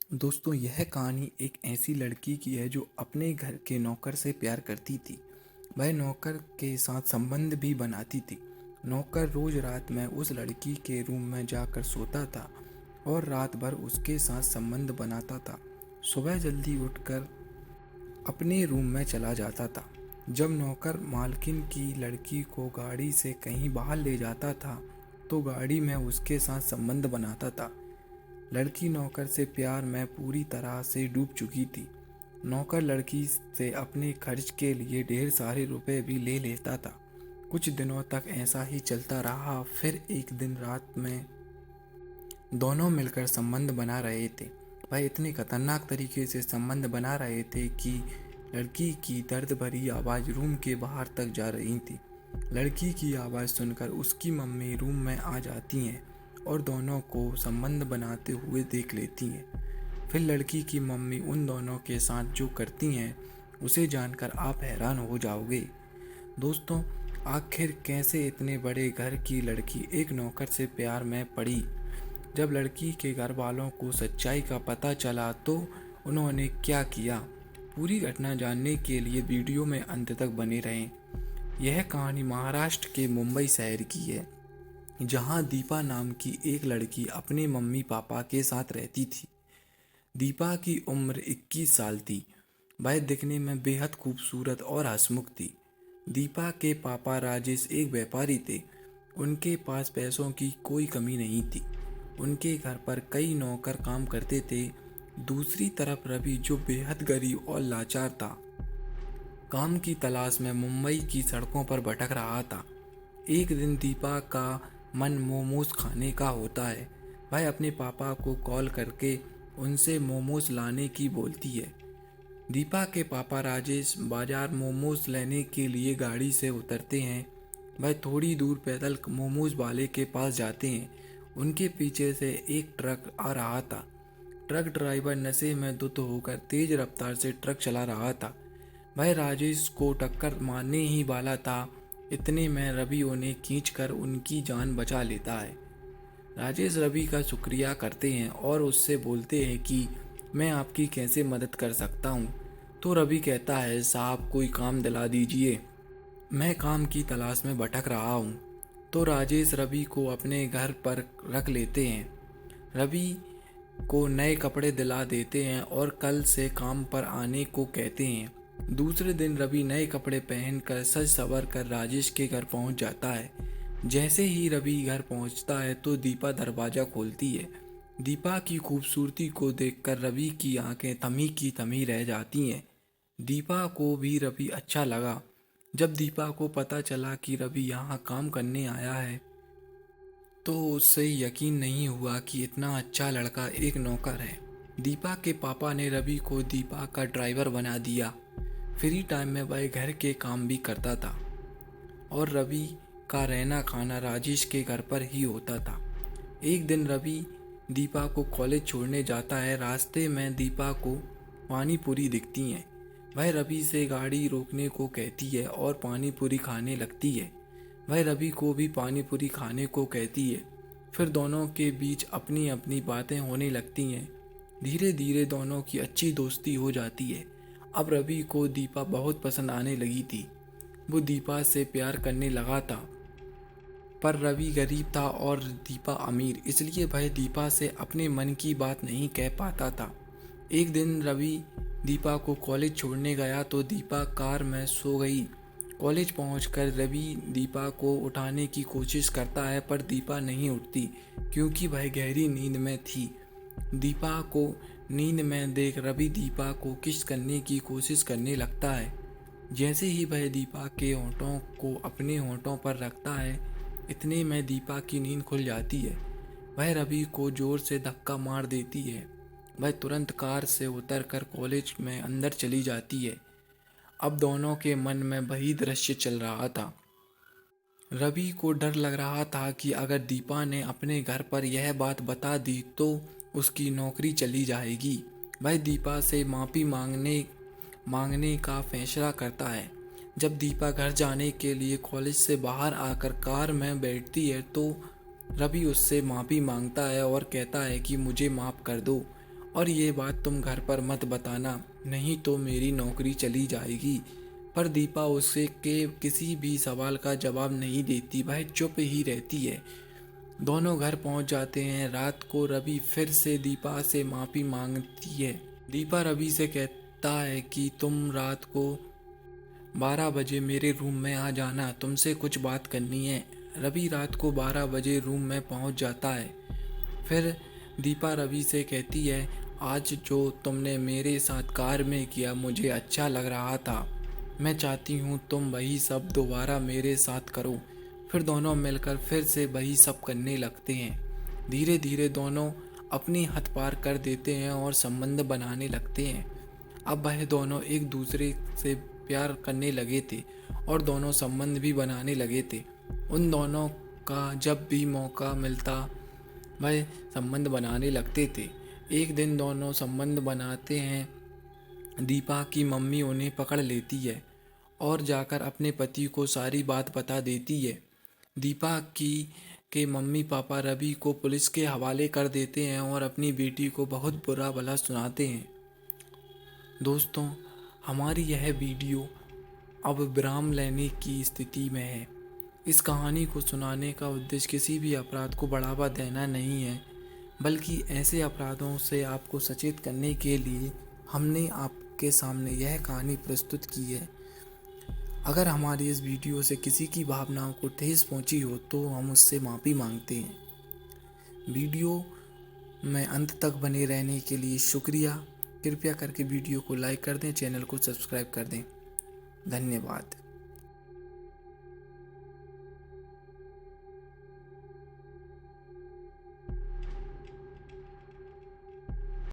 दोस्तों, यह कहानी एक ऐसी लड़की की है जो अपने घर के नौकर से प्यार करती थी। वह नौकर के साथ संबंध भी बनाती थी। नौकर रोज रात में उस लड़की के रूम में जाकर सोता था और रात भर उसके साथ संबंध बनाता था। सुबह जल्दी उठकर अपने रूम में चला जाता था। जब नौकर मालकिन की लड़की को गाड़ी से कहीं बाहर ले जाता था तो गाड़ी में उसके साथ संबंध बनाता था। लड़की नौकर से प्यार में पूरी तरह से डूब चुकी थी। नौकर लड़की से अपने खर्च के लिए ढेर सारे रुपए भी ले लेता था। कुछ दिनों तक ऐसा ही चलता रहा। फिर एक दिन रात में दोनों मिलकर संबंध बना रहे थे। वह इतने खतरनाक तरीके से संबंध बना रहे थे कि लड़की की दर्द भरी आवाज़ रूम के बाहर तक जा रही थी। लड़की की आवाज़ सुनकर उसकी मम्मी रूम में आ जाती हैं और दोनों को संबंध बनाते हुए देख लेती हैं। फिर लड़की की मम्मी उन दोनों के साथ जो करती हैं उसे जानकर आप हैरान हो जाओगे। दोस्तों, आखिर कैसे इतने बड़े घर की लड़की एक नौकर से प्यार में पड़ी? जब लड़की के घर वालों को सच्चाई का पता चला तो उन्होंने क्या किया? पूरी घटना जानने के लिए वीडियो में अंत तक बने रहें। यह कहानी महाराष्ट्र के मुंबई शहर की है, जहां दीपा नाम की एक लड़की अपने मम्मी पापा के साथ रहती थी। दीपा की उम्र 21 साल थी। वह दिखने में बेहद खूबसूरत और हंसमुख थी। दीपा के पापा राजेश एक व्यापारी थे। उनके पास पैसों की कोई कमी नहीं थी। उनके घर पर कई नौकर काम करते थे। दूसरी तरफ रवि, जो बेहद गरीब और लाचार था, काम की तलाश में मुंबई की सड़कों पर भटक रहा था। एक दिन दीपा का मन मोमोज खाने का होता है। वह अपने पापा को कॉल करके उनसे मोमोज लाने की बोलती है। दीपा के पापा राजेश बाजार मोमोज लेने के लिए गाड़ी से उतरते हैं। वह थोड़ी दूर पैदल मोमोज वाले के पास जाते हैं। उनके पीछे से एक ट्रक आ रहा था। ट्रक ड्राइवर नशे में धुत होकर तेज रफ्तार से ट्रक चला रहा था। वह राजेश को टक्कर मारने ही वाला था। इतने में रवि उन्हें खींचकर उनकी जान बचा लेता है। राजेश रवि का शुक्रिया करते हैं और उससे बोलते हैं कि मैं आपकी कैसे मदद कर सकता हूँ। तो रवि कहता है, साहब कोई काम दिला दीजिए, मैं काम की तलाश में भटक रहा हूँ। तो राजेश रवि को अपने घर पर रख लेते हैं। रवि को नए कपड़े दिला देते हैं और कल से काम पर आने को कहते हैं। दूसरे दिन रवि नए कपड़े पहनकर सज संवर कर राजेश के घर पहुंच जाता है। जैसे ही रवि घर पहुंचता है तो दीपा दरवाज़ा खोलती है। दीपा की खूबसूरती को देखकर रवि की आंखें थमी की थमी रह जाती हैं। दीपा को भी रवि अच्छा लगा। जब दीपा को पता चला कि रवि यहाँ काम करने आया है तो उससे यकीन नहीं हुआ कि इतना अच्छा लड़का एक नौकर है। दीपा के पापा ने रवि को दीपा का ड्राइवर बना दिया। फ्री टाइम में वह घर के काम भी करता था और रवि का रहना खाना राजेश के घर पर ही होता था। एक दिन रवि दीपा को कॉलेज छोड़ने जाता है। रास्ते में दीपा को पानी पूरी दिखती हैं। वह रवि से गाड़ी रोकने को कहती है और पानी पूरी खाने लगती है। वह रवि को भी पानी पूरी खाने को कहती है। फिर दोनों के बीच अपनी अपनी बातें होने लगती हैं। धीरे धीरे दोनों की अच्छी दोस्ती हो जाती है। अब रवि को दीपा बहुत पसंद आने लगी थी। वो दीपा से प्यार करने लगा था। पर रवि गरीब था और दीपा अमीर, इसलिए वह दीपा से अपने मन की बात नहीं कह पाता था। एक दिन रवि दीपा को कॉलेज छोड़ने गया तो दीपा कार में सो गई। कॉलेज पहुंचकर रवि दीपा को उठाने की कोशिश करता है पर दीपा नहीं उठती क्योंकि वह गहरी नींद में थी। दीपा को नींद में देख रवि दीपा को किस करने की कोशिश करने लगता है। जैसे ही वह दीपा के होंठों को अपने होंठों पर रखता है, इतने में दीपा की नींद खुल जाती है। वह रवि को जोर से धक्का मार देती है। वह तुरंत कार से उतरकर कॉलेज में अंदर चली जाती है। अब दोनों के मन में वही दृश्य चल रहा था। रवि को डर लग रहा था कि अगर दीपा ने अपने घर पर यह बात बता दी तो उसकी नौकरी चली जाएगी। वह दीपा से माफ़ी मांगने का फैसला करता है। जब दीपा घर जाने के लिए कॉलेज से बाहर आकर कार में बैठती है तो रवि उससे माफ़ी मांगता है और कहता है कि मुझे माफ़ कर दो और ये बात तुम घर पर मत बताना, नहीं तो मेरी नौकरी चली जाएगी। पर दीपा उससे के किसी भी सवाल का जवाब नहीं देती, वह चुप ही रहती है। दोनों घर पहुंच जाते हैं। रात को रवि फिर से दीपा से माफ़ी मांगती है। दीपा रवि से कहता है कि तुम रात को 12 बजे मेरे रूम में आ जाना, तुमसे कुछ बात करनी है। रवि रात को 12 बजे रूम में पहुंच जाता है। फिर दीपा रवि से कहती है, आज जो तुमने मेरे साथ कार में किया मुझे अच्छा लग रहा था। मैं चाहती हूँ तुम वही सब दोबारा मेरे साथ करो। फिर दोनों मिलकर फिर से वही सब करने लगते हैं। धीरे धीरे दोनों अपनी हद पार कर देते हैं और संबंध बनाने लगते हैं। अब वह दोनों एक दूसरे से प्यार करने लगे थे और दोनों संबंध भी बनाने लगे थे। उन दोनों का जब भी मौका मिलता वह संबंध बनाने लगते थे। एक दिन दोनों संबंध बनाते हैं। दीपा की मम्मी उन्हें पकड़ लेती है और जाकर अपने पति को सारी बात बता देती है। दीपा की के मम्मी पापा रवि को पुलिस के हवाले कर देते हैं और अपनी बेटी को बहुत बुरा भला सुनाते हैं। दोस्तों, हमारी यह वीडियो अब विराम लेने की स्थिति में है। इस कहानी को सुनाने का उद्देश्य किसी भी अपराध को बढ़ावा देना नहीं है, बल्कि ऐसे अपराधों से आपको सचेत करने के लिए हमने आपके सामने यह कहानी प्रस्तुत की है। अगर हमारी इस वीडियो से किसी की भावनाओं को ठेस पहुंची हो तो हम उससे माफ़ी मांगते हैं। वीडियो में अंत तक बने रहने के लिए शुक्रिया। कृपया करके वीडियो को लाइक कर दें, चैनल को सब्सक्राइब कर दें। धन्यवाद।